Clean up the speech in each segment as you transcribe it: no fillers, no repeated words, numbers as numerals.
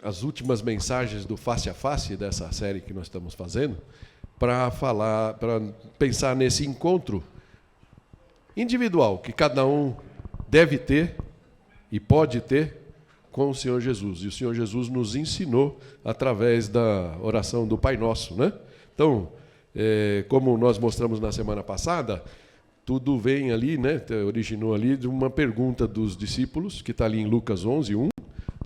as últimas mensagens do Face a Face, dessa série que nós estamos fazendo, para pensar nesse encontro individual que cada um deve ter e pode ter com o Senhor Jesus. E o Senhor Jesus nos ensinou através da oração do Pai Nosso, né? Então, como nós mostramos na semana passada, tudo vem ali, né? Originou ali de uma pergunta dos discípulos, que está ali em Lucas 11:1,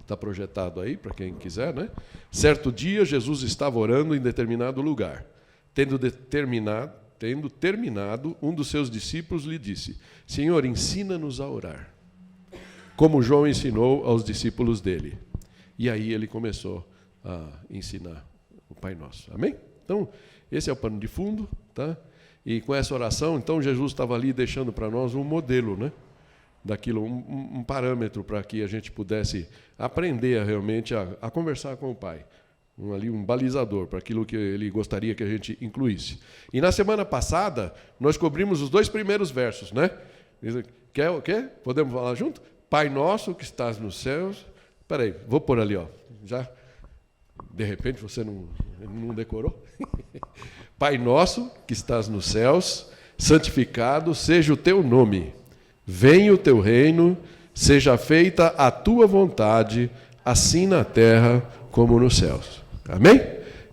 está projetado aí para quem quiser, né? Certo dia, Jesus estava orando em determinado lugar. Tendo terminado, um dos seus discípulos lhe disse: Senhor, ensina-nos a orar, como João ensinou aos discípulos dele. E aí ele começou a ensinar o Pai Nosso. Amém? Então, esse é o pano de fundo, tá? E com essa oração, então, Jesus estava ali deixando para nós um modelo, né? Daquilo, um parâmetro para que a gente pudesse aprender realmente a conversar com o Pai. Um balizador para aquilo que ele gostaria que a gente incluísse. E na semana passada, nós cobrimos os 2 primeiros versos, né? Quer o quê? Podemos falar junto? Pai nosso que estás nos céus. Espera aí, vou pôr ali, ó. Já, de repente, você não decorou? Pai nosso que estás nos céus, santificado seja o teu nome. Venha o teu reino, seja feita a tua vontade, assim na terra como nos céus. Amém?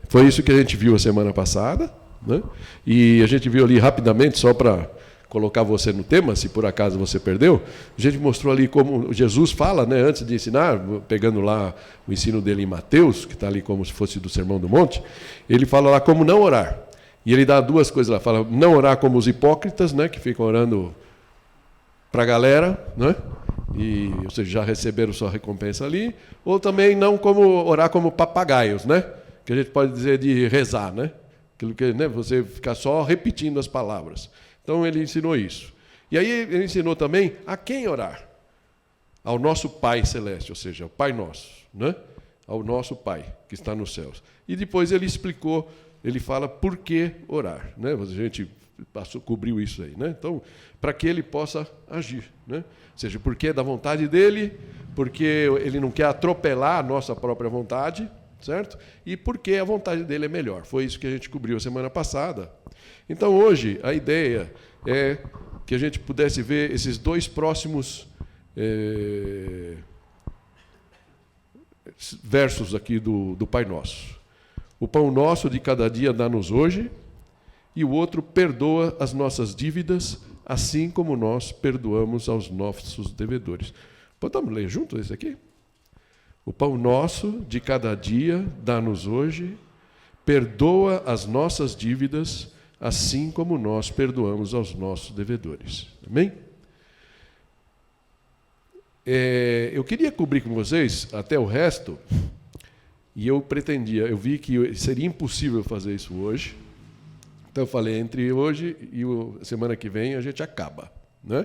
Foi isso que a gente viu a semana passada, né? E a gente viu ali rapidamente, só para colocar você no tema, se por acaso você perdeu, a gente mostrou ali como Jesus fala, né, antes de ensinar, pegando lá o ensino dele em Mateus, que está ali como se fosse do Sermão do Monte, ele fala lá como não orar. E ele dá 2 coisas lá, fala não orar como os hipócritas, né, que ficam orando para a galera, né? Ou seja, já receberam sua recompensa ali, ou também não orar como papagaios, né? Que a gente pode dizer de rezar, né? Aquilo que, né, você ficar só repetindo as palavras. Então ele ensinou isso. E aí ele ensinou também a quem orar. Ao nosso Pai Celeste, ou seja, ao Pai Nosso, né? Ao nosso Pai que está nos céus. E depois ele explicou, ele fala por que orar, né? A gente cobriu isso aí, né? Então, para que ele possa agir, né? Ou seja, porque é da vontade dele, porque ele não quer atropelar a nossa própria vontade, certo? E porque a vontade dele é melhor. Foi isso que a gente cobriu a semana passada. Então, hoje, a ideia é que a gente pudesse ver esses 2 próximos versos aqui do Pai Nosso. O pão nosso de cada dia dá-nos hoje, e o outro, perdoa as nossas dívidas, assim como nós perdoamos aos nossos devedores. Podemos ler junto esse aqui? O pão nosso de cada dia dá-nos hoje, perdoa as nossas dívidas, assim como nós perdoamos aos nossos devedores. Amém? Eu queria cobrir com vocês até o resto, e eu vi que seria impossível fazer isso hoje. Então eu falei, entre hoje e a semana que vem a gente acaba, né?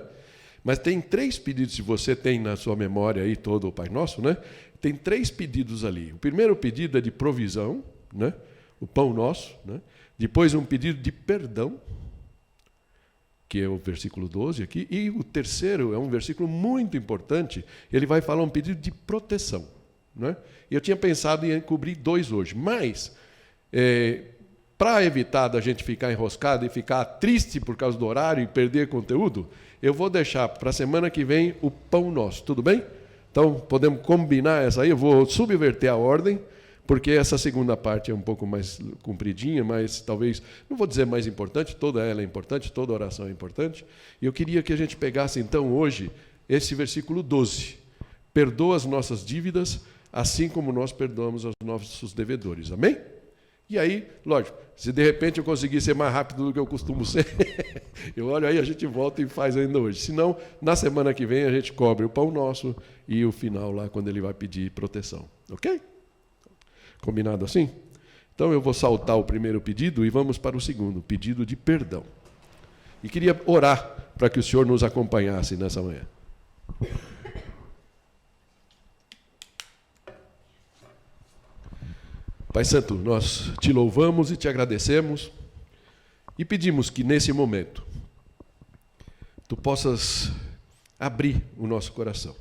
Mas tem 3 pedidos, se você tem na sua memória aí todo o Pai Nosso, né? Tem 3 pedidos ali. O primeiro pedido é de provisão, né? O pão nosso, né? Depois um pedido de perdão, que é o versículo 12 aqui, e o terceiro é um versículo muito importante, ele vai falar um pedido de proteção, né? E eu tinha pensado em cobrir 2 hoje, mas para evitar da gente ficar enroscado e ficar triste por causa do horário e perder conteúdo, eu vou deixar para a semana que vem o pão nosso, tudo bem? Então, podemos combinar essa aí, eu vou subverter a ordem, porque essa segunda parte é um pouco mais compridinha, mas talvez, não vou dizer mais importante, toda ela é importante, toda oração é importante, e eu queria que a gente pegasse então hoje esse versículo 12, perdoa as nossas dívidas, assim como nós perdoamos aos nossos devedores, amém? E aí, lógico, se de repente eu conseguir ser mais rápido do que eu costumo ser, eu olho aí, a gente volta e faz ainda hoje. Se não, na semana que vem a gente cobre o pão nosso e o final lá, quando ele vai pedir proteção. Ok? Combinado assim? Então eu vou saltar o primeiro pedido e vamos para o segundo, pedido de perdão. E queria orar para que o Senhor nos acompanhasse nessa manhã. Pai Santo, nós te louvamos e te agradecemos e pedimos que nesse momento tu possas abrir o nosso coração,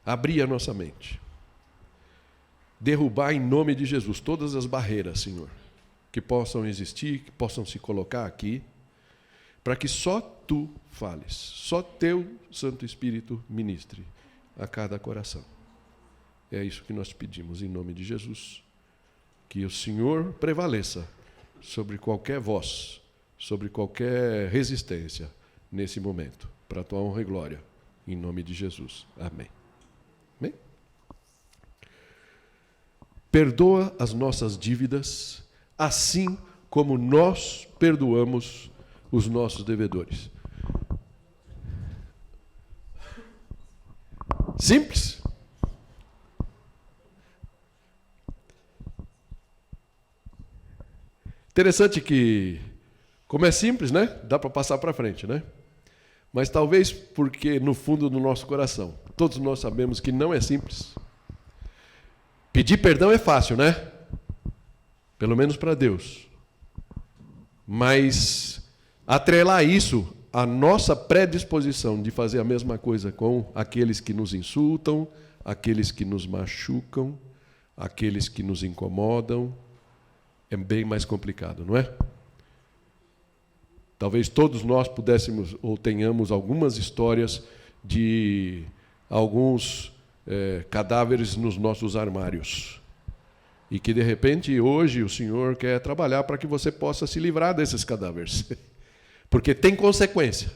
abrir a nossa mente, derrubar em nome de Jesus todas as barreiras, Senhor, que possam existir, que possam se colocar aqui, para que só Tu fales, só Teu Santo Espírito ministre a cada coração. É isso que nós pedimos em nome de Jesus. Que o Senhor prevaleça sobre qualquer voz, sobre qualquer resistência nesse momento, para a Tua honra e glória, em nome de Jesus. Amém. Amém? Perdoa as nossas dívidas, assim como nós perdoamos os nossos devedores. Simples. Interessante que, como é simples, né? Dá para passar para frente, né? Mas talvez porque no fundo do nosso coração, todos nós sabemos que não é simples. Pedir perdão é fácil, né? Pelo menos para Deus. Mas atrelar isso à nossa predisposição de fazer a mesma coisa com aqueles que nos insultam, aqueles que nos machucam, aqueles que nos incomodam, é bem mais complicado, não é? Talvez todos nós pudéssemos ou tenhamos algumas histórias de alguns cadáveres nos nossos armários. E que, de repente, hoje o Senhor quer trabalhar para que você possa se livrar desses cadáveres. Porque tem consequência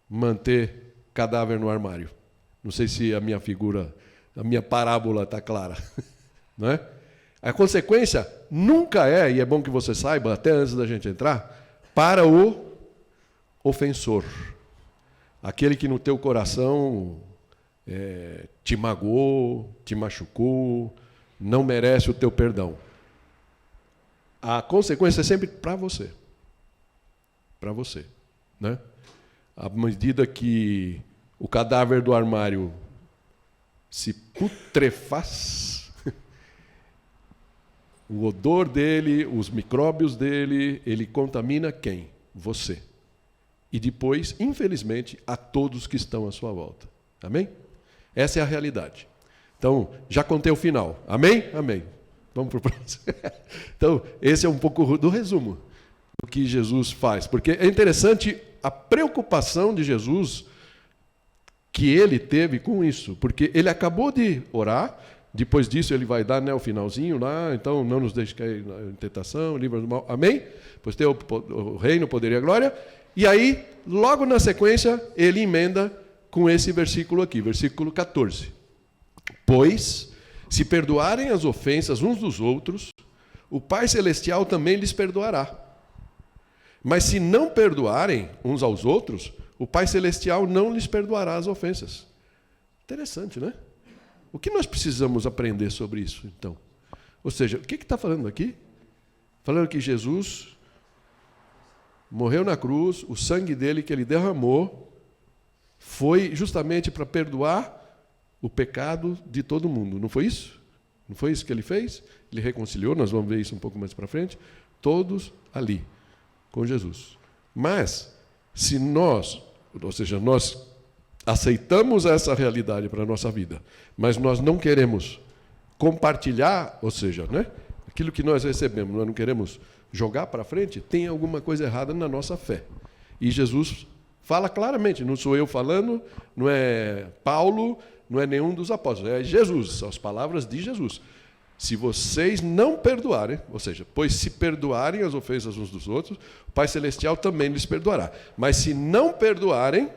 manter cadáver no armário. Não sei se a minha parábola está clara. Não é? A consequência nunca é, e é bom que você saiba, até antes da gente entrar, para o ofensor. Aquele que no teu coração te magoou, te machucou, não merece o teu perdão. A consequência é sempre para você. Para você. Né? À medida que o cadáver do armário se putrefaz, o odor dele, os micróbios dele, ele contamina quem? Você. E depois, infelizmente, a todos que estão à sua volta. Amém? Essa é a realidade. Então, já contei o final. Amém? Amém. Vamos para o próximo. Então, esse é um pouco do resumo do que Jesus faz. Porque é interessante a preocupação de Jesus que ele teve com isso. Porque ele acabou de orar, depois disso ele vai dar, né, o finalzinho lá, então não nos deixe cair em tentação, livra do mal. Amém? Pois tem o reino, o poder e a glória. E aí, logo na sequência, ele emenda com esse versículo aqui, versículo 14. Pois, se perdoarem as ofensas uns dos outros, o Pai Celestial também lhes perdoará. Mas se não perdoarem uns aos outros, o Pai Celestial não lhes perdoará as ofensas. Interessante, né? O que nós precisamos aprender sobre isso, então? Ou seja, o que está falando aqui? Falando que Jesus morreu na cruz, o sangue dele que ele derramou foi justamente para perdoar o pecado de todo mundo. Não foi isso? Não foi isso que ele fez? Ele reconciliou, nós vamos ver isso um pouco mais para frente, todos ali, com Jesus. Mas, se nós, ou seja, nós aceitamos essa realidade para a nossa vida, mas nós não queremos compartilhar, ou seja, né, aquilo que nós recebemos, nós não queremos jogar para frente, tem alguma coisa errada na nossa fé. E Jesus fala claramente, não sou eu falando, não é Paulo, não é nenhum dos apóstolos, é Jesus, são as palavras de Jesus. Se vocês não perdoarem, ou seja, pois se perdoarem as ofensas uns dos outros, o Pai Celestial também lhes perdoará. Mas se não perdoarem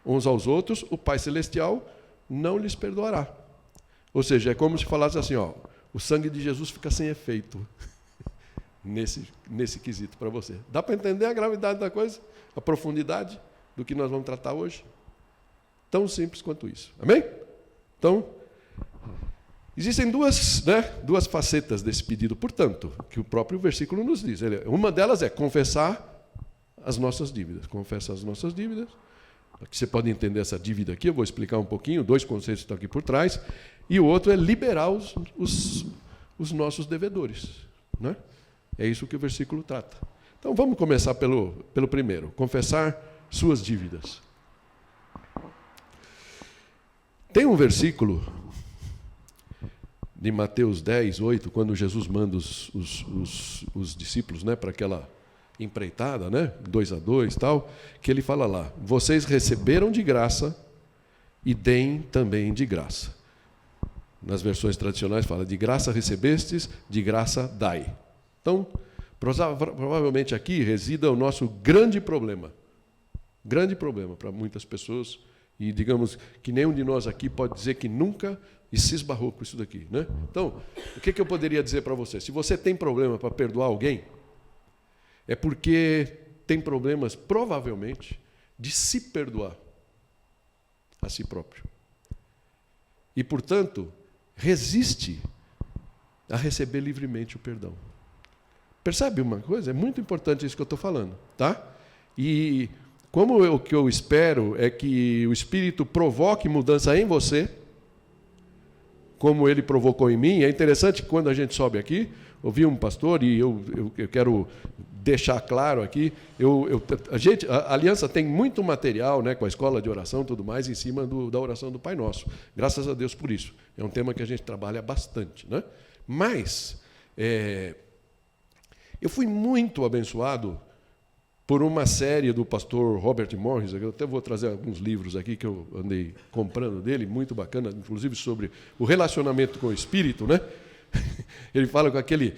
uns aos outros, o Pai Celestial não lhes perdoará. Ou seja, é como se falasse assim, ó, o sangue de Jesus fica sem efeito nesse quesito para você. Dá para entender a gravidade da coisa? A profundidade do que nós vamos tratar hoje? Tão simples quanto isso. Amém? Então, existem duas facetas desse pedido, portanto, que o próprio versículo nos diz. Uma delas é confessar as nossas dívidas. Confessa as nossas dívidas. Aqui você pode entender essa dívida aqui, eu vou explicar um pouquinho, 2 conceitos estão aqui por trás. E o outro é liberar os nossos devedores. Né? É isso que o versículo trata. Então, vamos começar pelo primeiro. Confessar suas dívidas. Tem um versículo de Mateus 10, 8, quando Jesus manda os discípulos, né, para aquela empreitada, né, 2 a 2, tal, que ele fala lá: vocês receberam de graça e deem também de graça. Nas versões tradicionais fala: de graça recebestes, de graça dai. Então, provavelmente aqui resida o nosso grande problema para muitas pessoas, e digamos que nenhum de nós aqui pode dizer que nunca se esbarrou com isso daqui, né? Então, o que eu poderia dizer para você? Se você tem problema para perdoar alguém, é porque tem problemas, provavelmente, de se perdoar a si próprio. E, portanto, resiste a receber livremente o perdão. Percebe uma coisa? É muito importante isso que eu estou falando, tá? E o que eu espero é que o Espírito provoque mudança em você, como ele provocou em mim. É interessante que quando a gente sobe aqui, ouvi um pastor, e eu quero deixar claro aqui, a Aliança tem muito material, né, com a escola de oração e tudo mais, em cima da oração do Pai Nosso. Graças a Deus por isso. É um tema que a gente trabalha bastante, né? Mas eu fui muito abençoado por uma série do pastor Robert Morris. Eu até vou trazer alguns livros aqui que eu andei comprando dele, muito bacana, inclusive sobre o relacionamento com o Espírito, né? Ele fala com aquele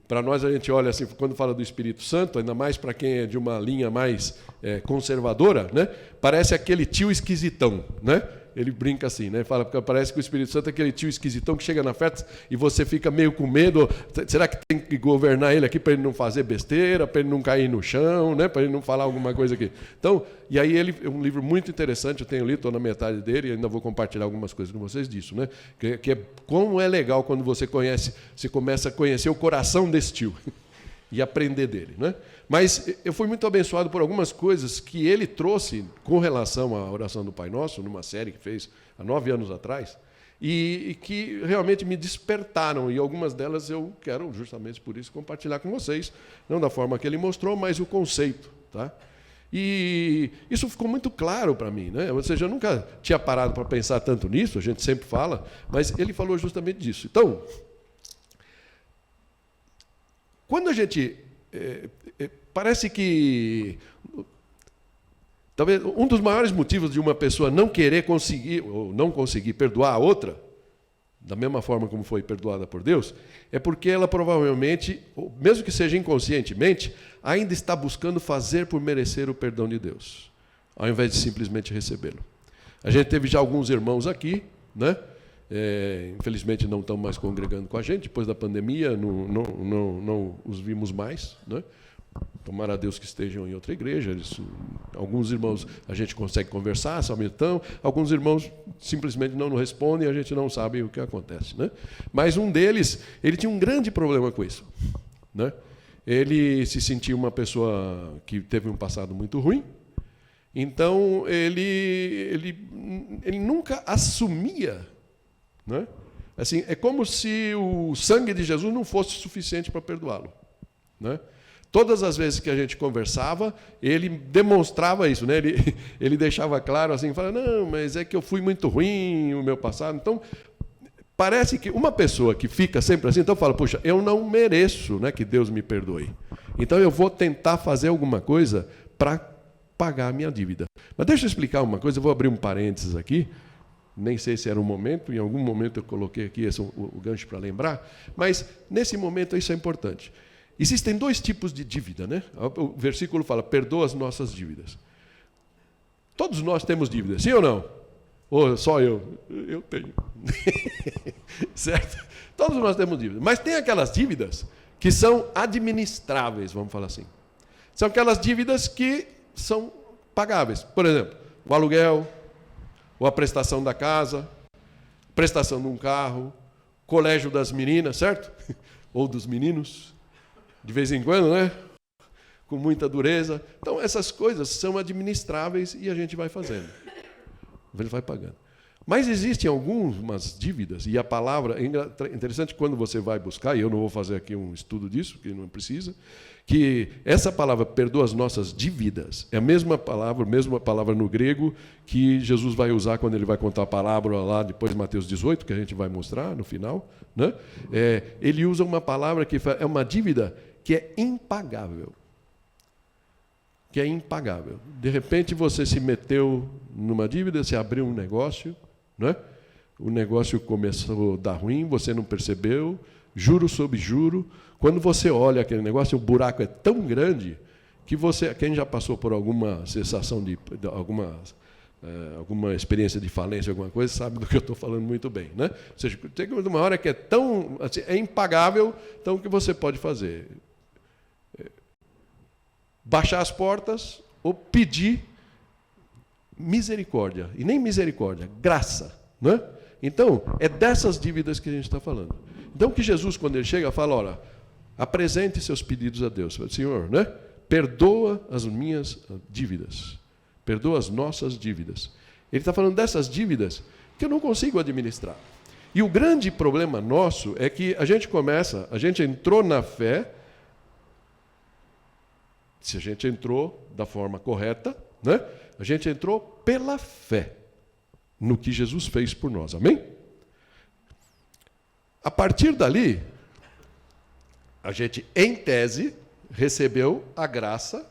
para nós, a gente olha assim, quando fala do Espírito Santo, ainda mais para quem é de uma linha mais conservadora, né? Parece aquele tio esquisitão, né? Ele brinca assim, né? Fala, porque parece que o Espírito Santo é aquele tio esquisitão que chega na festa e você fica meio com medo. Será que tem que governar ele aqui para ele não fazer besteira, para ele não cair no chão, né? Para ele não falar alguma coisa aqui? Então, e aí ele é um livro muito interessante, eu tenho lido, estou na metade dele, e ainda vou compartilhar algumas coisas com vocês disso, né? Que é como é legal quando você começa a conhecer o coração desse tio e aprender dele, né? Mas eu fui muito abençoado por algumas coisas que ele trouxe com relação à oração do Pai Nosso, numa série que fez há 9 anos atrás, e que realmente me despertaram, e algumas delas eu quero, justamente por isso, compartilhar com vocês, não da forma que ele mostrou, mas o conceito, tá? E isso ficou muito claro para mim, né? Ou seja, eu nunca tinha parado para pensar tanto nisso, a gente sempre fala, mas ele falou justamente disso. Então, quando a gente... parece que talvez um dos maiores motivos de uma pessoa não querer conseguir ou não conseguir perdoar a outra, da mesma forma como foi perdoada por Deus, é porque ela provavelmente, mesmo que seja inconscientemente, ainda está buscando fazer por merecer o perdão de Deus, ao invés de simplesmente recebê-lo. A gente teve já alguns irmãos aqui, né? Infelizmente não estão mais congregando com a gente, depois da pandemia não os vimos mais, né? Tomara a Deus que estejam em outra igreja. Alguns irmãos a gente consegue conversar, então, alguns irmãos simplesmente não nos respondem e a gente não sabe o que acontece, né? Mas um deles, ele tinha um grande problema com isso, né? Ele se sentia uma pessoa que teve um passado muito ruim, então ele nunca assumia, né? Assim, é como se o sangue de Jesus não fosse suficiente para perdoá-lo, né? Todas as vezes que a gente conversava, ele demonstrava isso, né? Ele deixava claro assim, falava, não, mas é que eu fui muito ruim o meu passado. Então, parece que uma pessoa que fica sempre assim, então fala, puxa, eu não mereço, né, que Deus me perdoe. Então eu vou tentar fazer alguma coisa para pagar a minha dívida. Mas deixa eu explicar uma coisa, eu vou abrir um parênteses aqui. Nem sei se era um momento, em algum momento eu coloquei aqui o gancho para lembrar, mas nesse momento isso é importante. Existem 2 tipos de dívida, né? O versículo fala, perdoa as nossas dívidas. Todos nós temos dívidas, sim ou não? Ou só eu? Eu tenho. Certo? Todos nós temos dívidas. Mas tem aquelas dívidas que são administráveis, vamos falar assim. São aquelas dívidas que são pagáveis. Por exemplo, o aluguel, ou a prestação da casa, prestação de um carro, colégio das meninas, certo? Ou dos meninos, de vez em quando, né? Com muita dureza. Então, essas coisas são administráveis e a gente vai fazendo. Ele vai pagando. Mas existem algumas dívidas, e a palavra, é interessante quando você vai buscar, e eu não vou fazer aqui um estudo disso, que não precisa, que essa palavra perdoa as nossas dívidas, é a mesma palavra no grego que Jesus vai usar quando ele vai contar a parábola lá, depois de Mateus 18, que a gente vai mostrar no final. Né? Ele usa uma palavra que é uma dívida que é impagável. Que é impagável. De repente você se meteu numa dívida, você abriu um negócio, né? O negócio começou a dar ruim, você não percebeu, juro sobre juro. Quando você olha aquele negócio, o buraco é tão grande que quem já passou por alguma sensação de alguma experiência de falência, alguma coisa, sabe do que eu estou falando muito bem. Né? Ou seja, tem uma hora que é tão assim, é impagável, então o que você pode fazer? Baixar as portas ou pedir misericórdia. E nem misericórdia, graça. Né? Então, é dessas dívidas que a gente está falando. Então, que Jesus, quando ele chega, fala, olha, apresente seus pedidos a Deus. Senhor, né? Perdoa as minhas dívidas. Perdoa as nossas dívidas. Ele está falando dessas dívidas que eu não consigo administrar. E o grande problema nosso é que a gente entrou na fé, se a gente entrou da forma correta, né? A gente entrou pela fé no que Jesus fez por nós. Amém? A partir dali, a gente, em tese, recebeu a graça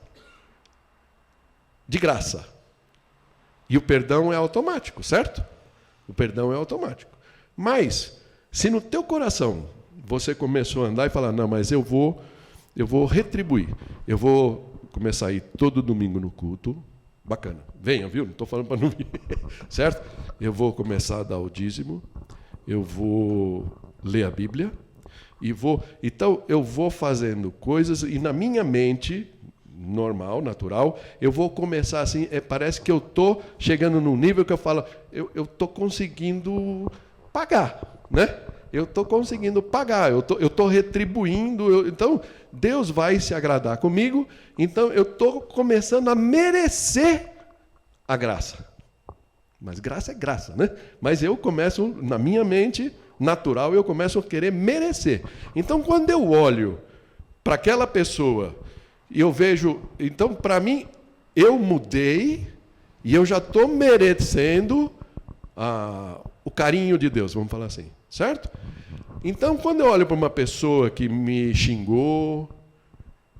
de graça. E o perdão é automático, certo? O perdão é automático. Mas, se no teu coração você começou a andar e falar, não, mas eu vou retribuir, eu vou começar a ir todo domingo no culto, bacana, venha, viu? Não estou falando para não vir, certo? Eu vou começar a dar o dízimo, eu vou ler a Bíblia, então eu vou fazendo coisas, e na minha mente normal, natural, eu vou começar assim, parece que eu estou chegando num nível que eu falo, eu estou conseguindo pagar, né? Eu estou conseguindo pagar, eu estou retribuindo, então Deus vai se agradar comigo, então eu estou começando a merecer a graça. Mas graça é graça, né? Mas eu começo, na minha mente natural, eu começo a querer merecer. Então, quando eu olho para aquela pessoa e eu vejo, então, para mim, eu mudei e eu já estou merecendo o carinho de Deus, vamos falar assim, certo? Então, quando eu olho para uma pessoa que me xingou,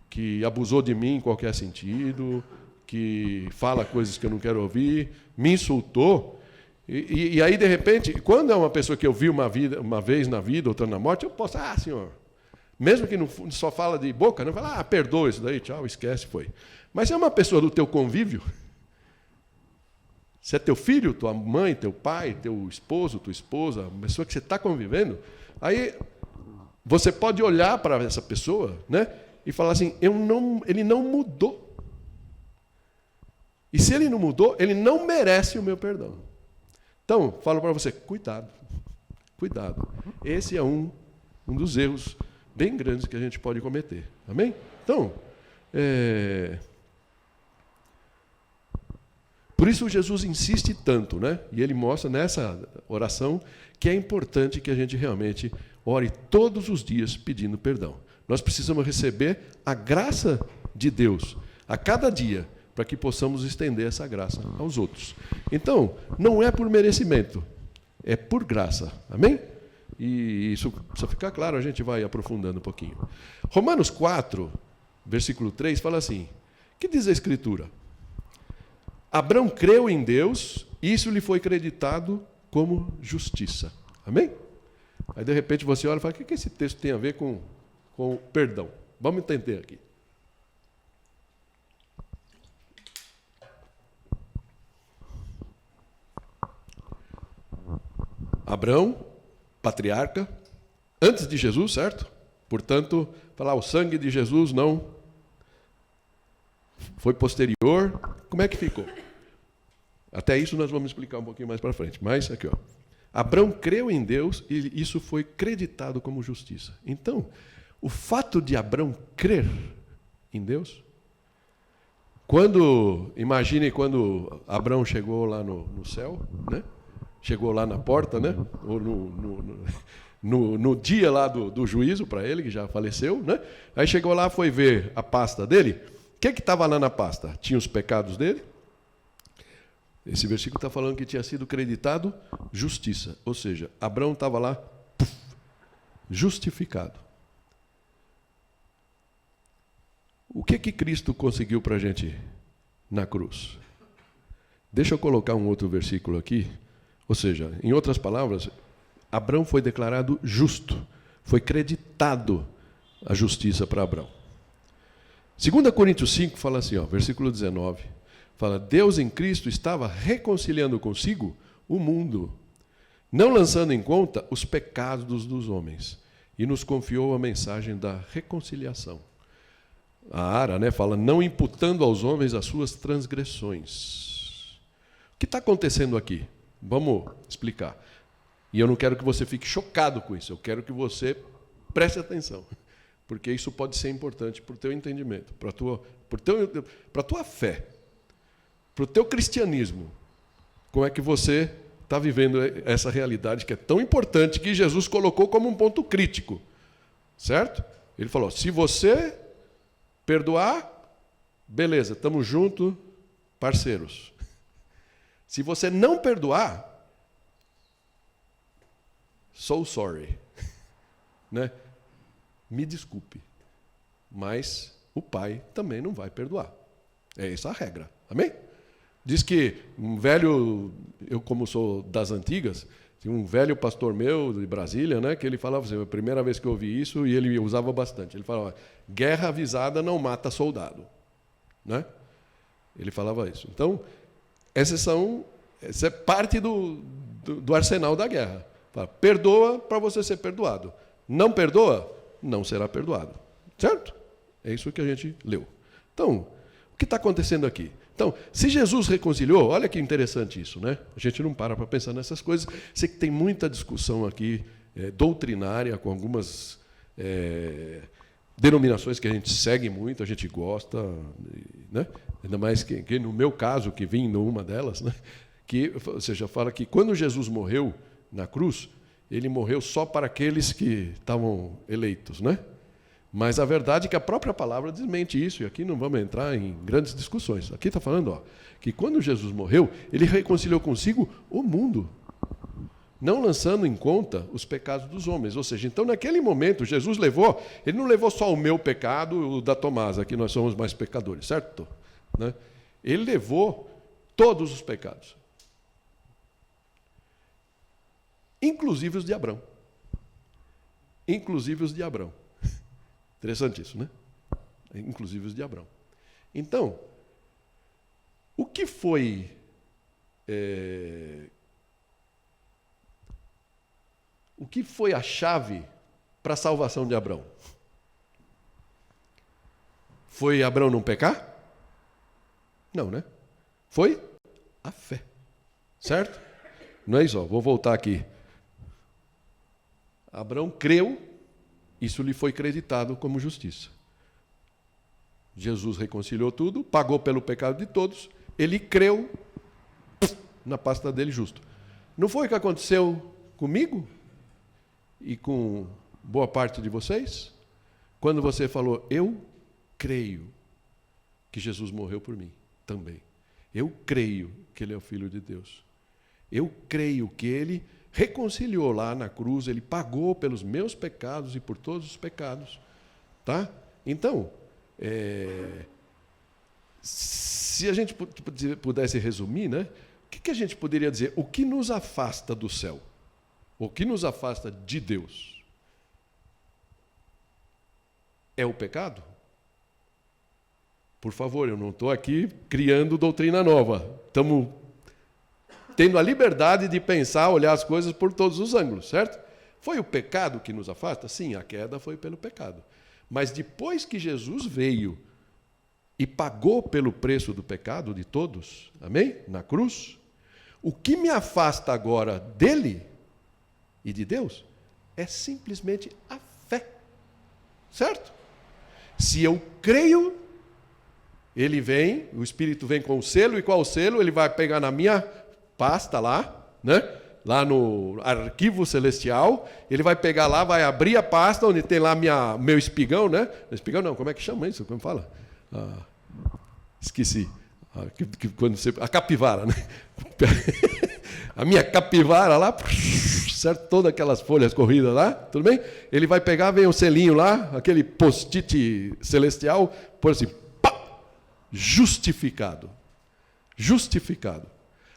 que abusou de mim em qualquer sentido, que fala coisas que eu não quero ouvir, me insultou, e aí, de repente, quando é uma pessoa que eu vi uma vez na vida, outra na morte, eu posso, senhor, mesmo que não só fala de boca, não fala, perdoa isso daí, tchau, esquece, foi. Mas se é uma pessoa do teu convívio, se é teu filho, tua mãe, teu pai, teu esposo, tua esposa, uma pessoa que você está convivendo, aí você pode olhar para essa pessoa, né, e falar assim, ele não mudou. E se ele não mudou, ele não merece o meu perdão. Então, falo para você, cuidado. Cuidado. Esse é um dos erros bem grandes que a gente pode cometer. Amém? Então, por isso Jesus insiste tanto, né? E ele mostra nessa oração que é importante que a gente realmente ore todos os dias pedindo perdão. Nós precisamos receber a graça de Deus a cada dia, para que possamos estender essa graça aos outros. Então, não é por merecimento, é por graça. Amém? E isso precisa ficar claro, a gente vai aprofundando um pouquinho. Romanos 4, versículo 3, fala assim, o que diz a Escritura? Abrão creu em Deus, e isso lhe foi creditado como justiça. Amém? Aí, de repente, você olha e fala, o que esse texto tem a ver com perdão? Vamos entender aqui. Abrão, patriarca, antes de Jesus, certo? Portanto, falar o sangue de Jesus não foi posterior. Como é que ficou? Até isso nós vamos explicar um pouquinho mais para frente. Mas aqui, ó. Abrão creu em Deus e isso foi creditado como justiça. Então, o fato de Abrão crer em Deus, imagine quando Abrão chegou lá no céu, né? chegou lá na porta, né? Ou no dia lá do juízo para ele, que já faleceu, né? Aí chegou lá, foi ver a pasta dele. O que estava lá na pasta? Tinha os pecados dele. Esse versículo está falando que tinha sido creditado justiça. Ou seja, Abraão estava lá, justificado. O que Cristo conseguiu para a gente na cruz? Deixa eu colocar um outro versículo aqui. Ou seja, em outras palavras, Abraão foi declarado justo. Foi creditado a justiça para Abraão. 2 Coríntios 5 fala assim, versículo 19. Fala, Deus em Cristo estava reconciliando consigo o mundo, não lançando em conta os pecados dos homens, e nos confiou a mensagem da reconciliação. A Ara, né, fala, não imputando aos homens as suas transgressões. O que está acontecendo aqui? Vamos explicar. E eu não quero que você fique chocado com isso, eu quero que você preste atenção, porque isso pode ser importante para o teu entendimento, para a tua fé, para o teu cristianismo. Como é que você está vivendo essa realidade que é tão importante, que Jesus colocou como um ponto crítico, certo? Ele falou, se você perdoar, beleza, estamos juntos, parceiros. Se você não perdoar, so sorry, né? Me desculpe, mas o pai também não vai perdoar. É essa a regra, amém? Diz que um velho, eu como sou das antigas, tinha um velho pastor meu de Brasília, né, que ele falava assim, a primeira vez que eu ouvi isso, e ele usava bastante, ele falava, guerra avisada não mata soldado, né? Ele falava isso. Então, essa é parte do arsenal da guerra. Fala, perdoa para você ser perdoado. Não perdoa, não será perdoado. Certo? É isso que a gente leu. Então, o que está acontecendo aqui? Então, se Jesus reconciliou, olha que interessante isso, né? A gente não para pensar nessas coisas. Sei que tem muita discussão aqui, doutrinária, com algumas denominações que a gente segue muito, a gente gosta, né? Ainda mais que no meu caso, que vim numa delas, né? Que, ou seja, fala que quando Jesus morreu na cruz, ele morreu só para aqueles que estavam eleitos, né? Mas a verdade é que a própria palavra desmente isso, e aqui não vamos entrar em grandes discussões. Aqui está falando que quando Jesus morreu, ele reconciliou consigo o mundo, não lançando em conta os pecados dos homens. Ou seja, então naquele momento Jesus ele não levou só o meu pecado, o da Tomasa, que nós somos mais pecadores, certo? Né? Ele levou todos os pecados, inclusive os de Abraão. Inclusive os de Abraão. Interessante isso, né? Inclusive os de Abraão. Então, o que foi a chave para a salvação de Abraão? Foi Abraão não pecar? Não, né? Foi a fé. Certo? Não é isso, vou voltar aqui. Abraão creu, isso lhe foi creditado como justiça. Jesus reconciliou tudo, pagou pelo pecado de todos, ele creu na pasta dele justo. Não foi o que aconteceu comigo e com boa parte de vocês? Quando você falou, eu creio que Jesus morreu por mim também. Eu creio que ele é o Filho de Deus. Eu creio que ele reconciliou lá na cruz, ele pagou pelos meus pecados e por todos os pecados. Tá? Então, se a gente pudesse resumir, né, o que a gente poderia dizer? O que nos afasta do céu? O que nos afasta de Deus? É o pecado? Por favor, eu não estou aqui criando doutrina nova. Estamos tendo a liberdade de pensar, olhar as coisas por todos os ângulos, certo? Foi o pecado que nos afasta? Sim, a queda foi pelo pecado. Mas depois que Jesus veio e pagou pelo preço do pecado de todos, amém? Na cruz, o que me afasta agora dele e de Deus é simplesmente a fé, certo? Se eu creio, ele vem, o Espírito vem com o selo, e qual o selo? Ele vai pegar na minha pasta lá, né? lá no arquivo celestial, ele vai pegar lá, vai abrir a pasta onde tem lá meu espigão, né? Espigão não, como é que chama isso? Como fala? Esqueci. A capivara, né? A minha capivara lá, certo? Todas aquelas folhas corridas lá, tudo bem? Ele vai pegar, vem um selinho lá, aquele post-it celestial, por assim, pá, justificado. Justificado.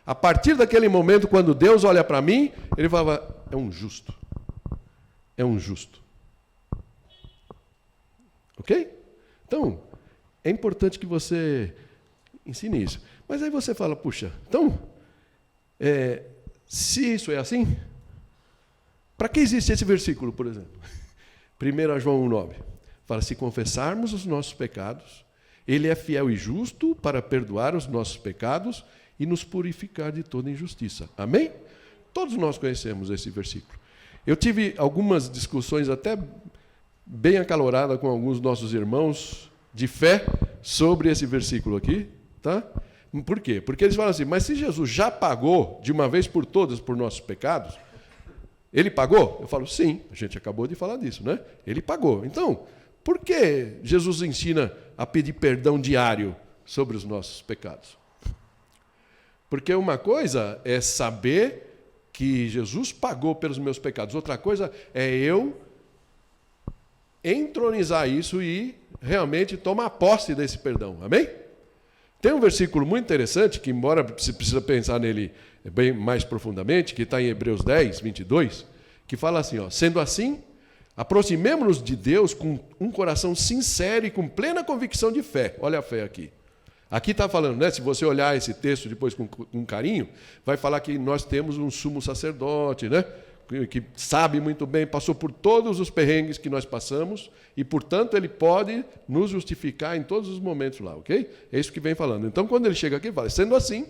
A partir daquele momento, quando Deus olha para mim, ele fala, é um justo. É um justo. Ok? Então, é importante que você ensine isso. Mas aí você fala, puxa, então, se isso é assim, para que existe esse versículo, por exemplo? 1 João 1,9. Fala, se confessarmos os nossos pecados, Ele é fiel e justo para perdoar os nossos pecados e nos purificar de toda injustiça. Amém? Todos nós conhecemos esse versículo. Eu tive algumas discussões até bem acaloradas com alguns nossos irmãos de fé sobre esse versículo aqui. Tá? Por quê? Porque eles falam assim, mas se Jesus já pagou de uma vez por todas por nossos pecados, Ele pagou? Eu falo, sim, a gente acabou de falar disso, né? Ele pagou. Então, por que Jesus ensina a pedir perdão diário sobre os nossos pecados? Porque uma coisa é saber que Jesus pagou pelos meus pecados. Outra coisa é eu entronizar isso e realmente tomar posse desse perdão. Amém? Tem um versículo muito interessante, que embora você precisa pensar nele bem mais profundamente, que está em Hebreus 10, 22, que fala assim, ó, sendo assim, aproximemo-nos de Deus com um coração sincero e com plena convicção de fé. Olha a fé aqui. Aqui está falando, né? Se você olhar esse texto depois com carinho, vai falar que nós temos um sumo sacerdote, né? Que sabe muito bem, passou por todos os perrengues que nós passamos e, portanto, ele pode nos justificar em todos os momentos lá, ok? É isso que vem falando. Então, quando ele chega aqui, ele fala, sendo assim,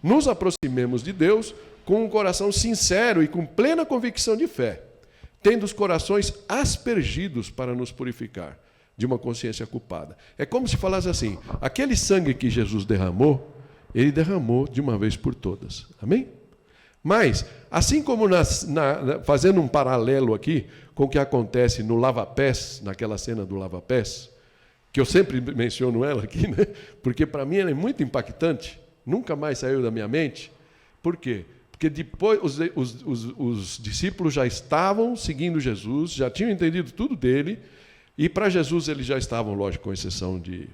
nos aproximemos de Deus com um coração sincero e com plena convicção de fé, tendo os corações aspergidos para nos purificar de uma consciência culpada. É como se falasse assim, aquele sangue que Jesus derramou, ele derramou de uma vez por todas. Amém? Mas, assim como fazendo um paralelo aqui com o que acontece no lava-pés, naquela cena do lava-pés, que eu sempre menciono ela aqui, né? Porque para mim ela é muito impactante, nunca mais saiu da minha mente. Por quê? Porque depois os discípulos já estavam seguindo Jesus, já tinham entendido tudo dele, e para Jesus eles já estavam, lógico, com exceção de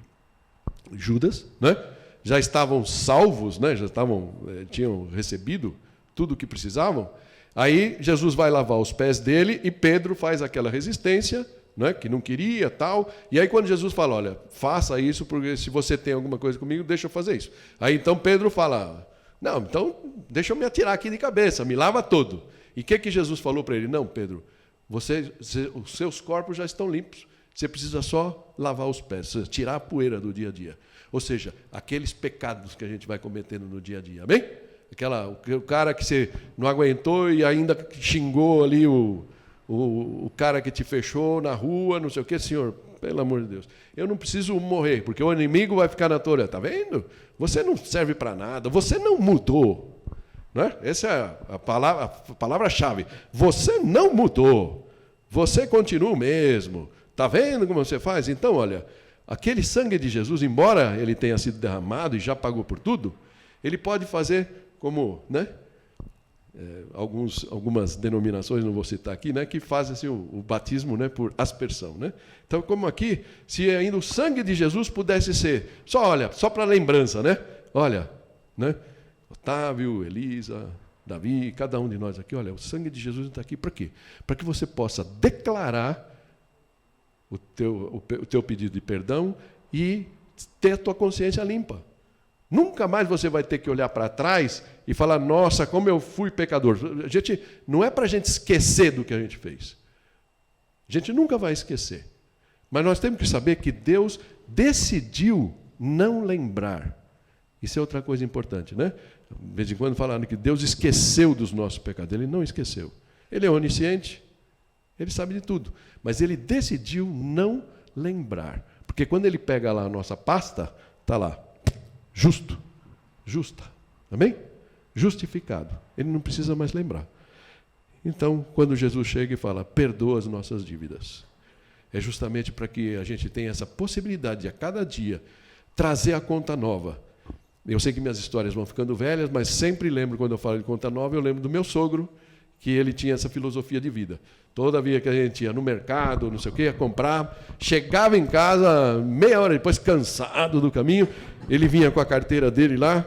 Judas, né? Já estavam salvos, né? Tinham recebido tudo o que precisavam. Aí Jesus vai lavar os pés dele e Pedro faz aquela resistência, né? Que não queria, tal. E aí quando Jesus fala, olha, faça isso, porque se você tem alguma coisa comigo, deixa eu fazer isso. Aí então Pedro fala, não, então deixa eu me atirar aqui de cabeça, me lava todo. E o que Jesus falou para ele? Não, Pedro, os seus corpos já estão limpos. Você precisa só lavar os pés, tirar a poeira do dia a dia. Ou seja, aqueles pecados que a gente vai cometendo no dia a dia. Amém? O cara que você não aguentou e ainda xingou ali o cara que te fechou na rua, não sei o quê. Senhor, pelo amor de Deus, eu não preciso morrer, porque o inimigo vai ficar na tua orelha. Está vendo? Você não serve para nada, você não mudou. Né? Essa é a palavra-chave. Você não mudou. Você continua o mesmo. Está vendo como você faz? Então, olha, aquele sangue de Jesus, embora ele tenha sido derramado e já pagou por tudo, ele pode fazer como, né? Algumas denominações, não vou citar aqui, né, que fazem assim, o batismo, né, por aspersão. Né? Então, como aqui, se ainda o sangue de Jesus pudesse ser, só para lembrança, né? Olha, né? Otávio, Elisa, Davi, cada um de nós aqui, olha, o sangue de Jesus está aqui para quê? Para que você possa declarar o teu pedido de perdão e ter a tua consciência limpa. Nunca mais você vai ter que olhar para trás e falar, nossa, como eu fui pecador. Não é para a gente esquecer do que a gente fez. A gente nunca vai esquecer. Mas nós temos que saber que Deus decidiu não lembrar. Isso é outra coisa importante, né? De vez em quando falando que Deus esqueceu dos nossos pecados. Ele não esqueceu. Ele é onisciente, ele sabe de tudo. Mas ele decidiu não lembrar. Porque quando ele pega lá a nossa pasta, está lá, justa. Amém? Justificado. Ele não precisa mais lembrar. Então, quando Jesus chega e fala, perdoa as nossas dívidas, é justamente para que a gente tenha essa possibilidade de, a cada dia, trazer a conta nova. Eu sei que minhas histórias vão ficando velhas, mas sempre lembro, quando eu falo de conta nova, eu lembro do meu sogro, que ele tinha essa filosofia de vida. Toda vez que a gente ia no mercado, não sei o quê, ia comprar, chegava em casa, meia hora depois, cansado do caminho, ele vinha com a carteira dele lá,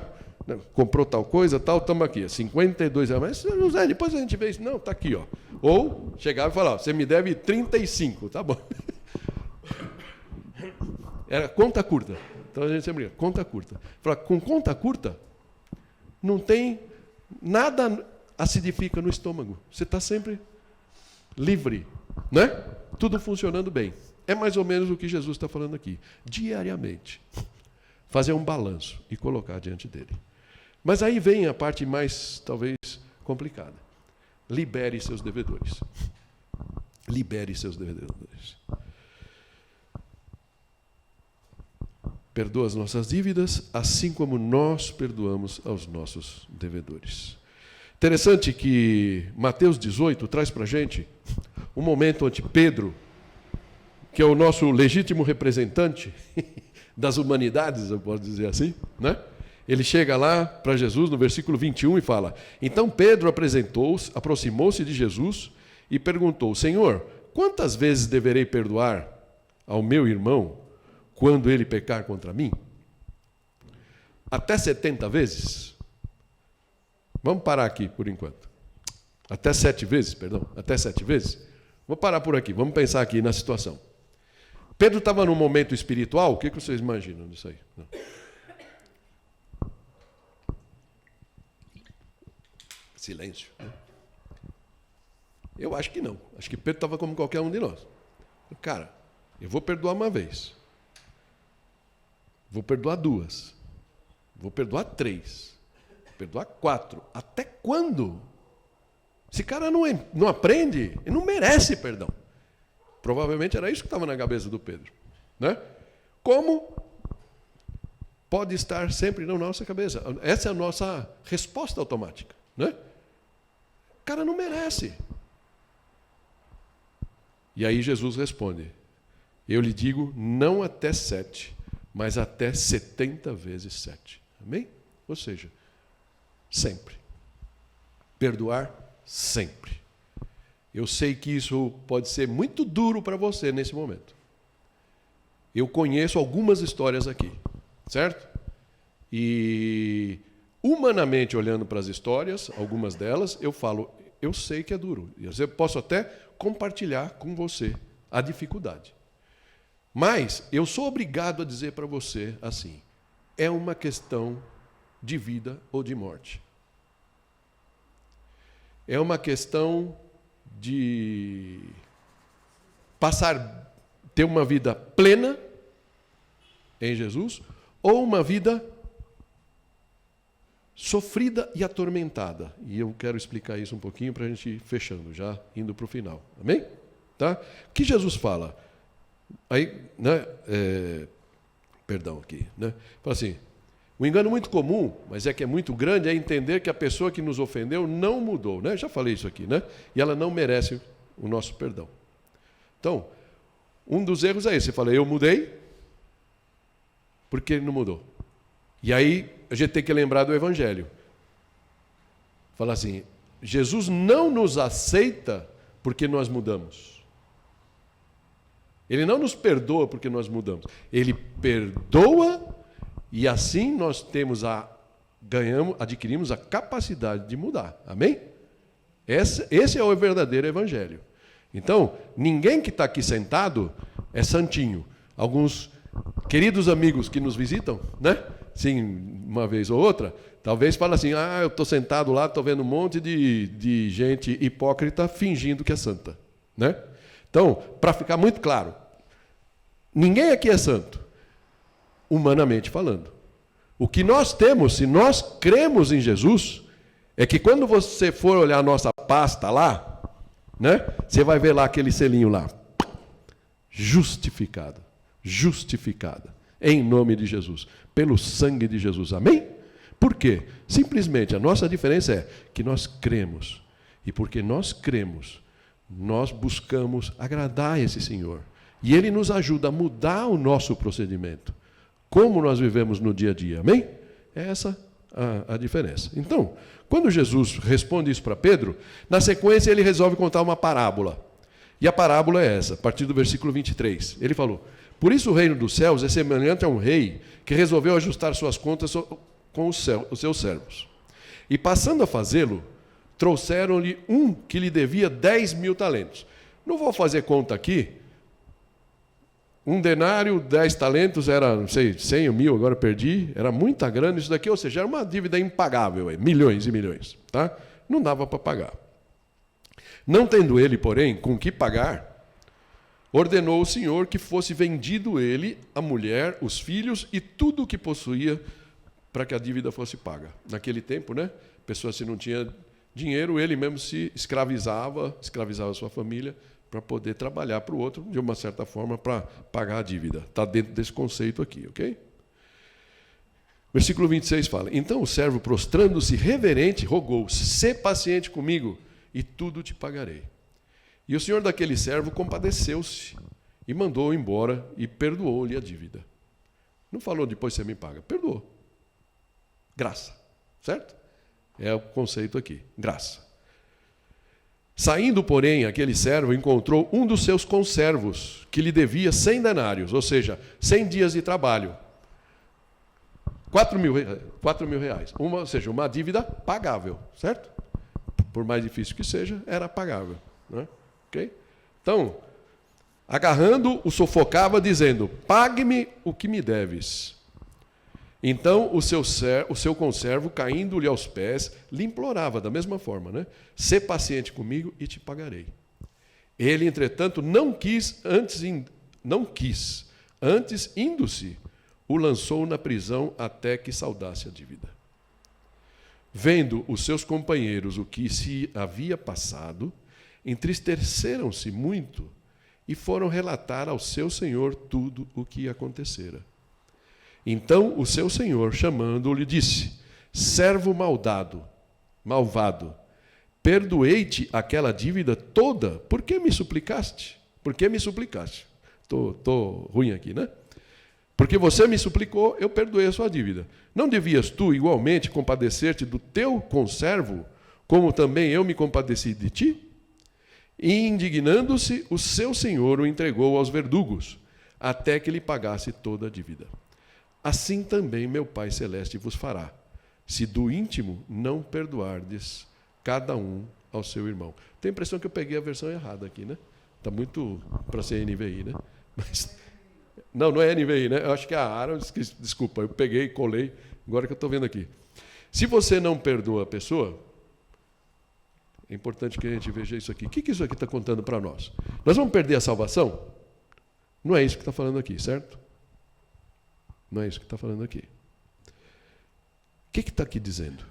comprou tal coisa, tal, estamos aqui, 52 reais. Mas, José, depois a gente vê isso. Não, está aqui, ó. Ou chegava e falava, você me deve 35, tá bom. Era conta curta. Então a gente sempre brinca, conta curta. Fala, com conta curta, não tem nada acidifica no estômago. Você está sempre livre, né? Tudo funcionando bem. É mais ou menos o que Jesus está falando aqui. Diariamente. Fazer um balanço e colocar diante dele. Mas aí vem a parte mais, talvez, complicada. Libere seus devedores. Libere seus devedores. Perdoa as nossas dívidas, assim como nós perdoamos aos nossos devedores. Interessante que Mateus 18 traz para a gente um momento onde Pedro, que é o nosso legítimo representante das humanidades, eu posso dizer assim, né? Ele chega lá para Jesus no versículo 21 e fala, então Pedro aproximou-se de Jesus e perguntou, Senhor, quantas vezes deverei perdoar ao meu irmão quando ele pecar contra mim? Até 70 vezes? Vamos parar aqui por enquanto. Até 7 vezes, perdão. Até 7 vezes? Vou parar por aqui, vamos pensar aqui na situação. Pedro estava num momento espiritual, o que vocês imaginam disso aí? Não. Silêncio. Eu acho que não. Acho que Pedro estava como qualquer um de nós. Cara, eu vou perdoar uma vez. Vou perdoar 2. Vou perdoar 3. Vou perdoar 4. Até quando? Esse cara não aprende, ele não merece perdão. Provavelmente era isso que estava na cabeça do Pedro. Né? Como pode estar sempre na nossa cabeça? Essa é a nossa resposta automática. Né? O cara não merece. E aí Jesus responde, eu lhe digo, não até 7, mas até 70 vezes 7. Amém? Ou seja, sempre. Perdoar sempre. Eu sei que isso pode ser muito duro para você nesse momento. Eu conheço algumas histórias aqui, certo? E humanamente olhando para as histórias, algumas delas, eu falo, eu sei que é duro. Eu posso até compartilhar com você a dificuldade. Mas eu sou obrigado a dizer para você assim, é uma questão de vida ou de morte. É uma questão de ter uma vida plena em Jesus ou uma vida sofrida e atormentada. E eu quero explicar isso um pouquinho para a gente ir fechando, já indo para o final. Amém? Tá? O que Jesus fala? Aí, né, perdão aqui. Né? Fala assim, o engano muito comum, mas é que é muito grande, é entender que a pessoa que nos ofendeu não mudou. Né? Já falei isso aqui. Né? E ela não merece o nosso perdão. Então, um dos erros é esse. Você fala, eu mudei, porque ele não mudou. E aí, a gente tem que lembrar do Evangelho. Fala assim, Jesus não nos aceita porque nós mudamos. Ele não nos perdoa porque nós mudamos. Ele perdoa e assim nós adquirimos a capacidade de mudar. Amém? Esse é o verdadeiro Evangelho. Então, ninguém que está aqui sentado é santinho. Alguns queridos amigos que nos visitam, né? Sim, uma vez ou outra, talvez fale assim, eu estou sentado lá, estou vendo um monte de gente hipócrita fingindo que é santa. Né? Então, para ficar muito claro, ninguém aqui é santo, humanamente falando. O que nós temos, se nós cremos em Jesus, é que quando você for olhar a nossa pasta lá, né, você vai ver lá aquele selinho lá, justificada, em nome de Jesus, pelo sangue de Jesus, amém? Por quê? Simplesmente a nossa diferença é que nós cremos. E porque nós cremos, nós buscamos agradar esse Senhor. E Ele nos ajuda a mudar o nosso procedimento. Como nós vivemos no dia a dia. Amém? É essa a diferença. Então, quando Jesus responde isso para Pedro, na sequência ele resolve contar uma parábola. E a parábola é essa, a partir do versículo 23. Ele falou: por isso o reino dos céus é semelhante a um rei que resolveu ajustar suas contas com os seus servos. E passando a fazê-lo, trouxeram-lhe um que lhe devia 10.000 talentos. Não vou fazer conta aqui. Um denário, 10 talentos, era, não sei, 100 ou 1.000, agora perdi. Era muita grana isso daqui, ou seja, era uma dívida impagável, milhões e milhões. Tá? Não dava para pagar. Não tendo ele, porém, com que pagar, ordenou o Senhor que fosse vendido ele, a mulher, os filhos e tudo o que possuía para que a dívida fosse paga. Naquele tempo, né, a pessoa, se não tinha dinheiro, ele mesmo se escravizava a sua família para poder trabalhar para o outro, de uma certa forma, para pagar a dívida. Está dentro desse conceito aqui, ok? Versículo 26 fala: então o servo, prostrando-se reverente, rogou: sê paciente comigo, e tudo te pagarei. E o senhor daquele servo compadeceu-se, e mandou-o embora, e perdoou-lhe a dívida. Não falou depois você me paga, perdoou. Graça, certo? É o conceito aqui, graça. Saindo, porém, aquele servo encontrou um dos seus conservos, que lhe devia 100 denários, ou seja, 100 dias de trabalho. 4 mil reais. Ou seja, uma dívida pagável, certo? Por mais difícil que seja, era pagável. Né? Okay? Então, agarrando, o sufocava, dizendo: pague-me o que me deves. Então o seu conservo, caindo-lhe aos pés, lhe implorava da mesma forma, né? Sê paciente comigo e te pagarei. Ele, entretanto, não quis, antes, indo-se, o lançou na prisão até que saudasse a dívida. Vendo os seus companheiros o que se havia passado, entristeceram-se muito e foram relatar ao seu senhor tudo o que acontecera. Então o seu senhor, chamando-o, lhe disse: servo malvado, perdoei-te aquela dívida toda, por que me suplicaste? Por que me suplicaste? Estou ruim aqui, né? Porque você me suplicou, eu perdoei a sua dívida. Não devias tu igualmente compadecer-te do teu conservo, como também eu me compadeci de ti? E, indignando-se, o seu senhor o entregou aos verdugos, até que lhe pagasse toda a dívida. Assim também meu Pai Celeste vos fará, se do íntimo não perdoardes cada um ao seu irmão. Tenho a impressão que eu peguei a versão errada aqui, né? Está muito para ser NVI, né? Mas, não é NVI, né? Eu acho que é a Aaron, desculpa, eu peguei e colei, agora que eu estou vendo aqui. Se você não perdoa a pessoa, é importante que a gente veja isso aqui. O que isso aqui está contando para nós? Nós vamos perder a salvação? Não é isso que está falando aqui, certo? Não é isso que está falando aqui. O que está aqui dizendo?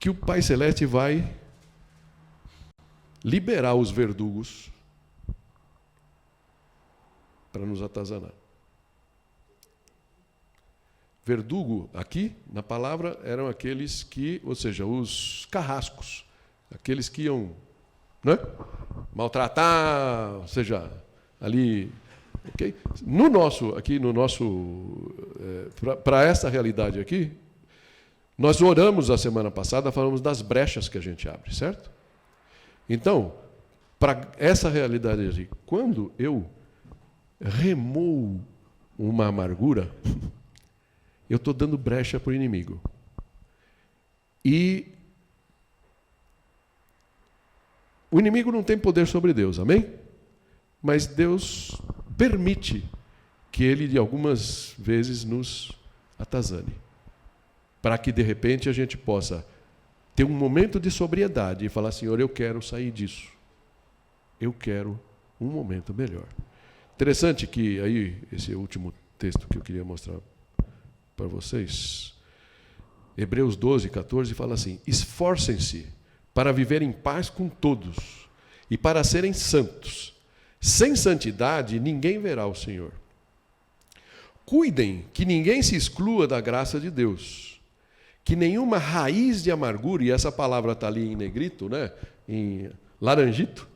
Que o Pai Celeste vai liberar os verdugos para nos atazanar. Verdugo, aqui, na palavra, eram aqueles que, ou seja, os carrascos, aqueles que iam, né, maltratar, ou seja, ali... Okay? Para essa realidade aqui, nós oramos a semana passada, falamos das brechas que a gente abre, certo? Então, para essa realidade aqui, quando eu remoo uma amargura, eu estou dando brecha para o inimigo. E o inimigo não tem poder sobre Deus, amém? Mas Deus permite que ele, de algumas vezes, nos atazane, para que, de repente, a gente possa ter um momento de sobriedade e falar: Senhor, eu quero sair disso. Eu quero um momento melhor. Interessante que, aí, esse último texto que eu queria mostrar para vocês, Hebreus 12, 14, fala assim: esforcem-se para viver em paz com todos e para serem santos. Sem santidade, ninguém verá o Senhor. Cuidem que ninguém se exclua da graça de Deus, que nenhuma raiz de amargura, e essa palavra está ali em negrito, né? Em laranjito,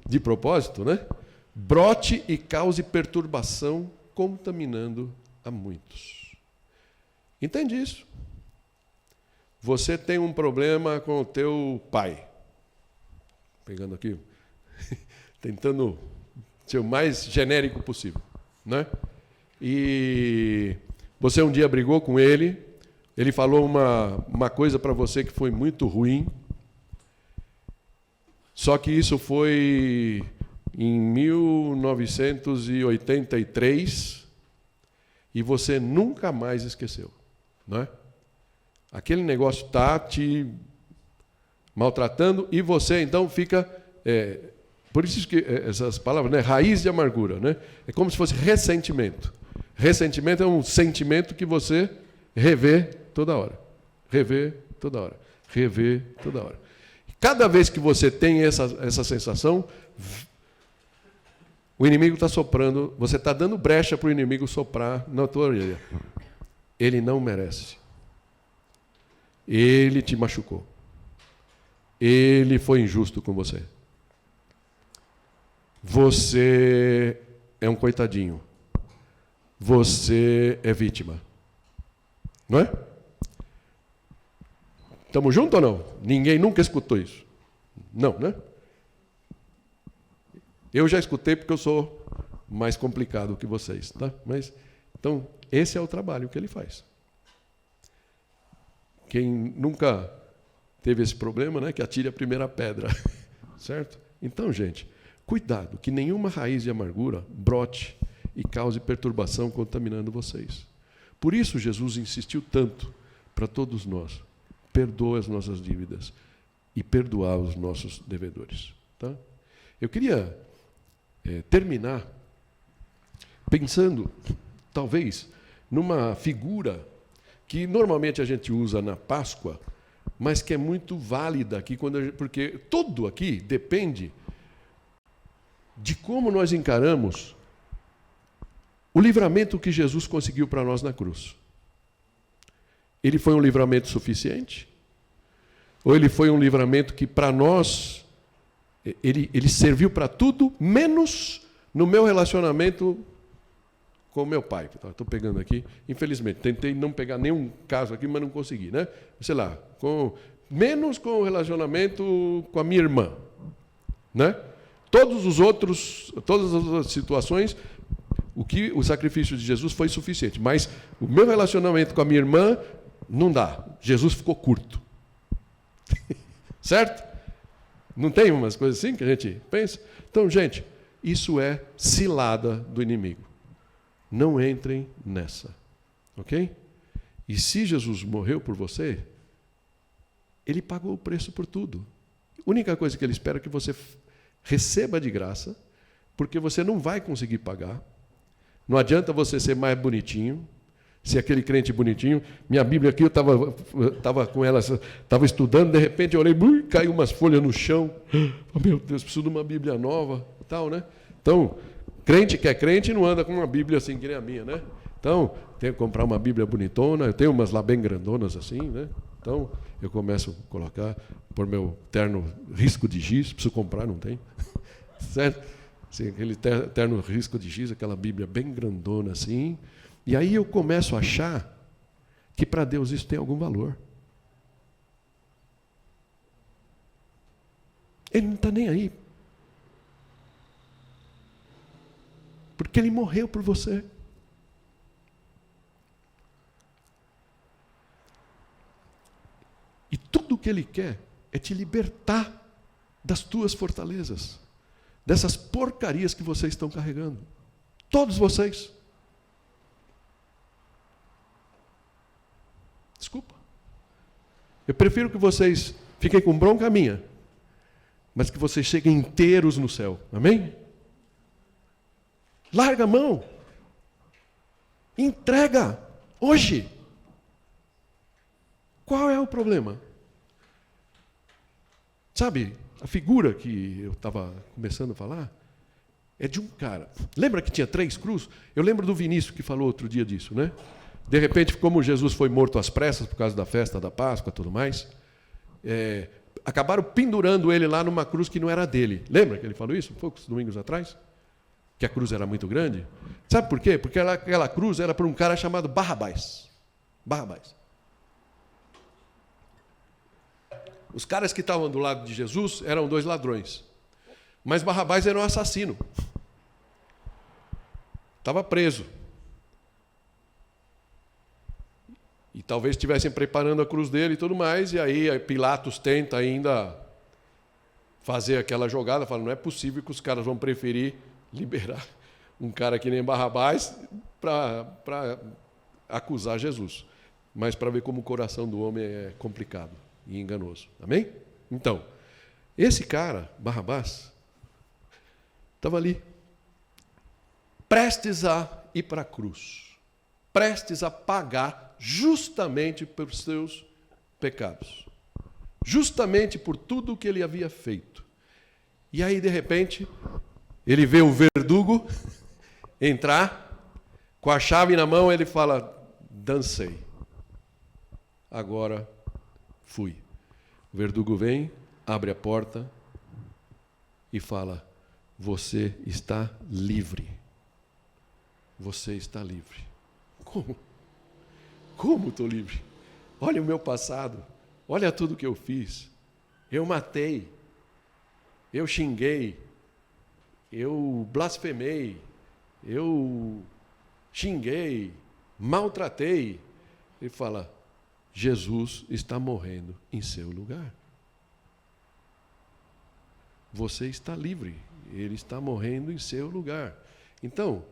de propósito, né? Brote e cause perturbação, contaminando a muitos. Entende isso? Você tem um problema com o teu pai. Pegando aqui, tentando ser o mais genérico possível, né? E você um dia brigou com ele, ele falou uma coisa para você que foi muito ruim, só que isso foi em 1983 e você nunca mais esqueceu, não é? Aquele negócio está te maltratando e você então fica... por isso que essas palavras, né? Raiz de amargura, né? É como se fosse ressentimento. Ressentimento é um sentimento que você revê toda hora. Revê toda hora. Revê toda hora. Cada vez que você tem essa sensação, o inimigo está soprando, você está dando brecha para o inimigo soprar na tua orelha. Ele não merece. Ele te machucou. Ele foi injusto com você. Você é um coitadinho. Você é vítima. Não é? Estamos juntos ou não? Ninguém nunca escutou isso. Não, né? Eu já escutei porque eu sou mais complicado que vocês, tá? Mas, então, esse é o trabalho que ele faz. Quem nunca teve esse problema, né, que atire a primeira pedra. Certo? Então, gente, cuidado, que nenhuma raiz de amargura brote e cause perturbação contaminando vocês. Por isso Jesus insistiu tanto para todos nós. Perdoa as nossas dívidas e perdoar os nossos devedores. Tá? Eu queria terminar pensando, talvez, numa figura que normalmente a gente usa na Páscoa, mas que é muito válida aqui, porque tudo aqui depende de como nós encaramos o livramento que Jesus conseguiu para nós na cruz. Ele foi um livramento suficiente? Ou ele foi um livramento que para nós, ele serviu para tudo, menos no meu relacionamento com o meu pai? Estou pegando aqui, infelizmente, tentei não pegar nenhum caso aqui, mas não consegui, né? Sei lá, menos com o relacionamento com a minha irmã, né? Todas as outras situações, o sacrifício de Jesus foi suficiente, mas o meu relacionamento com a minha irmã não dá. Jesus ficou curto. Certo? Não tem umas coisas assim que a gente pensa? Então, gente, isso é cilada do inimigo. Não entrem nessa. Ok? E se Jesus morreu por você, ele pagou o preço por tudo. A única coisa que ele espera é que você receba de graça, porque você não vai conseguir pagar. Não adianta você ser mais bonitinho, ser aquele crente bonitinho. Minha Bíblia aqui, eu estava com ela, estava estudando, de repente eu olhei, caiu umas folhas no chão. Oh, meu Deus, preciso de uma Bíblia nova, tal, né? Então, crente que é crente não anda com uma Bíblia assim que nem a minha, né? Então, tenho que comprar uma Bíblia bonitona, eu tenho umas lá bem grandonas assim, né? Então, eu começo a colocar, por meu terno risco de giz, preciso comprar, não tem? Certo? Assim, aquele terno risco de giz, aquela Bíblia bem grandona assim. E aí eu começo a achar que para Deus isso tem algum valor. Ele não está nem aí. Porque ele morreu por você. E tudo o que ele quer é te libertar das tuas fortalezas, dessas porcarias que vocês estão carregando. Todos vocês. Desculpa. Eu prefiro que vocês fiquem com bronca minha, mas que vocês cheguem inteiros no céu. Amém? Larga a mão. Entrega. Hoje. Qual é o problema? Sabe, a figura que eu estava começando a falar É de um cara. Lembra que tinha 3 cruzes? Eu lembro do Vinícius que falou outro dia disso, né? De repente, como Jesus foi morto às pressas por causa da festa da Páscoa e tudo mais, acabaram pendurando ele lá numa cruz que não era dele. Lembra que ele falou isso poucos domingos atrás? Que a cruz era muito grande? Sabe por quê? Porque aquela cruz era para um cara chamado Barrabás. Barrabás. Os caras que estavam do lado de Jesus eram 2 ladrões. Mas Barrabás era um assassino. Estava preso. E talvez estivessem preparando a cruz dele e tudo mais, e aí Pilatos tenta ainda fazer aquela jogada, fala, não é possível que os caras vão preferir liberar um cara que nem Barrabás para acusar Jesus. Mas para ver como o coração do homem é complicado e enganoso. Amém? Então, esse cara, Barrabás, estava ali, prestes a ir para a cruz, prestes a pagar justamente pelos seus pecados, justamente por tudo o que ele havia feito. E aí, de repente, ele vê o verdugo entrar, com a chave na mão, ele fala, dancei, agora fui. O verdugo vem, abre a porta e fala, você está livre. Você está livre. Como? Como estou livre? Olha o meu passado. Olha tudo que eu fiz. Eu matei. Eu xinguei. Eu blasfemei. Eu xinguei. Maltratei. Ele fala, Jesus está morrendo em seu lugar. Você está livre. Ele está morrendo em seu lugar. Então,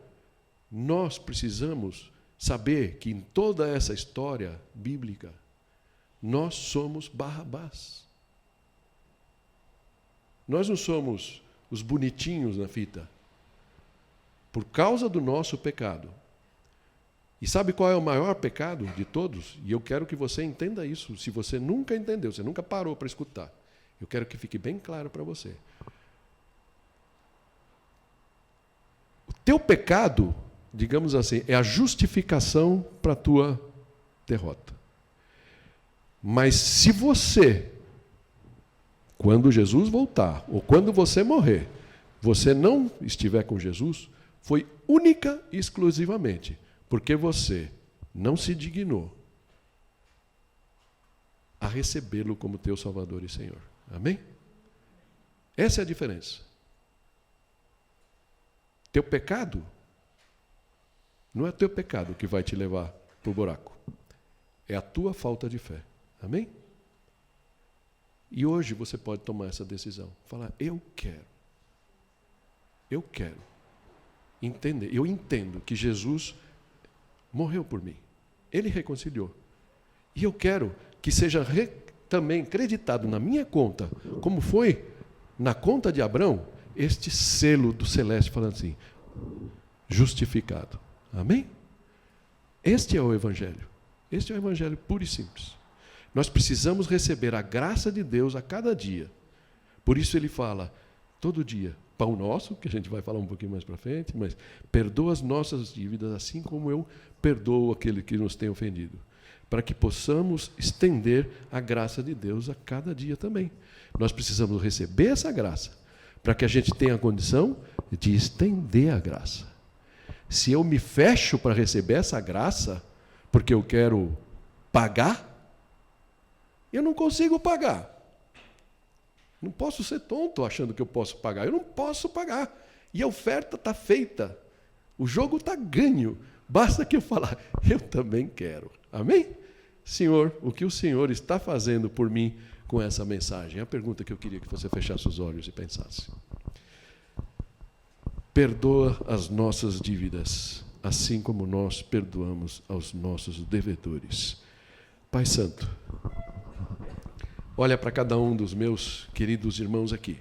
nós precisamos saber que em toda essa história bíblica, nós somos Barrabás. Nós não somos os bonitinhos na fita. Por causa do nosso pecado. E sabe qual é o maior pecado de todos? E eu quero que você entenda isso. Se você nunca entendeu, você nunca parou para escutar. Eu quero que fique bem claro para você. O teu pecado, digamos assim, é a justificação para a tua derrota. Mas se você, quando Jesus voltar, ou quando você morrer, você não estiver com Jesus, foi única e exclusivamente porque você não se dignou a recebê-lo como teu Salvador e Senhor. Amém? Essa é a diferença. Teu pecado não é teu pecado que vai te levar para o buraco. É a tua falta de fé. Amém? E hoje você pode tomar essa decisão. Falar, eu quero entender. Eu entendo que Jesus morreu por mim. Ele reconciliou. E eu quero que seja também creditado na minha conta, como foi na conta de Abraão, este selo do celeste falando assim, justificado. Amém? Este é o Evangelho. Este é o Evangelho puro e simples. Nós precisamos receber a graça de Deus a cada dia. Por isso ele fala, todo dia, pão nosso, que a gente vai falar um pouquinho mais para frente, mas perdoa as nossas dívidas, assim como eu perdoo aquele que nos tem ofendido. Para que possamos estender a graça de Deus a cada dia também. Nós precisamos receber essa graça, para que a gente tenha a condição de estender a graça. Se eu me fecho para receber essa graça, porque eu quero pagar, eu não consigo pagar. Não posso ser tonto achando que eu posso pagar. Eu não posso pagar. E a oferta está feita. O jogo está ganho. Basta que eu falar, eu também quero. Amém? Senhor, o que o Senhor está fazendo por mim com essa mensagem? É a pergunta que eu queria que você fechasse os olhos e pensasse. Perdoa as nossas dívidas, assim como nós perdoamos aos nossos devedores. Pai Santo, olha para cada um dos meus queridos irmãos aqui.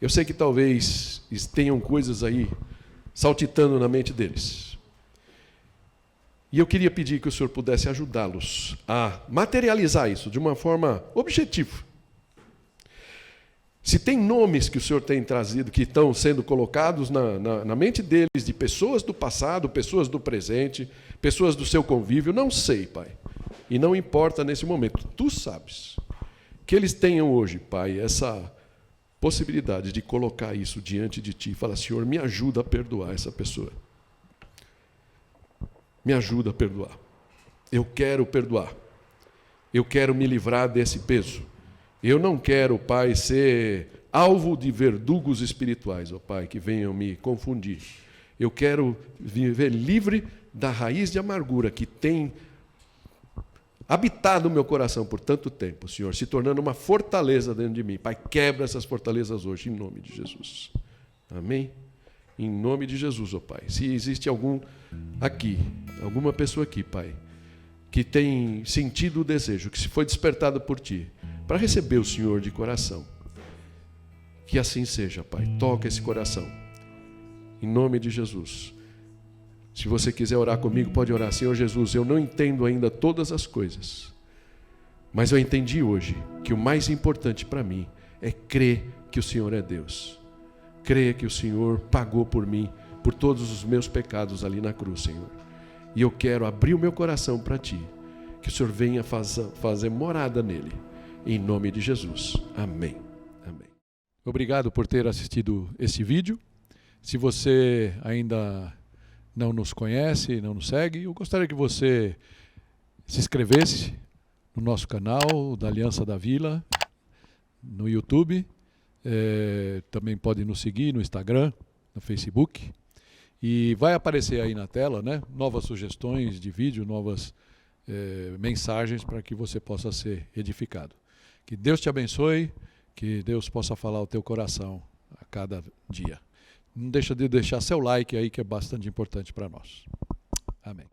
Eu sei que talvez tenham coisas aí saltitando na mente deles. E eu queria pedir que o Senhor pudesse ajudá-los a materializar isso de uma forma objetiva. Se tem nomes que o Senhor tem trazido, que estão sendo colocados na mente deles, de pessoas do passado, pessoas do presente, pessoas do seu convívio, não sei, Pai. E não importa nesse momento, Tu sabes. Que eles tenham hoje, Pai, essa possibilidade de colocar isso diante de Ti e falar, Senhor, me ajuda a perdoar essa pessoa. Me ajuda a perdoar. Eu quero perdoar. Eu quero me livrar desse peso. Eu não quero, Pai, ser alvo de verdugos espirituais, ó Pai, que venham me confundir. Eu quero viver livre da raiz de amargura que tem habitado o meu coração por tanto tempo, Senhor, se tornando uma fortaleza dentro de mim. Pai, quebra essas fortalezas hoje, em nome de Jesus. Amém? Em nome de Jesus, ó Pai. Se existe algum aqui, alguma pessoa aqui, Pai, que tem sentido o desejo, que se foi despertado por Ti, para receber o Senhor de coração, que assim seja, Pai. Toca esse coração, em nome de Jesus. Se você quiser orar comigo, pode orar. Senhor Jesus, eu não entendo ainda todas as coisas, mas eu entendi hoje que o mais importante para mim é crer que o Senhor é Deus. Crer que o Senhor pagou por mim, por todos os meus pecados ali na cruz, Senhor. E eu quero abrir o meu coração para Ti, que o Senhor venha fazer morada nele, em nome de Jesus. Amém. Amém. Obrigado por ter assistido esse vídeo. Se você ainda não nos conhece, não nos segue, eu gostaria que você se inscrevesse no nosso canal da Aliança da Vila, no YouTube. Também pode nos seguir no Instagram, no Facebook. E vai aparecer aí na tela, né, novas sugestões de vídeo, novas mensagens para que você possa ser edificado. Que Deus te abençoe, que Deus possa falar ao teu coração a cada dia. Não deixa de deixar seu like aí, que é bastante importante para nós. Amém.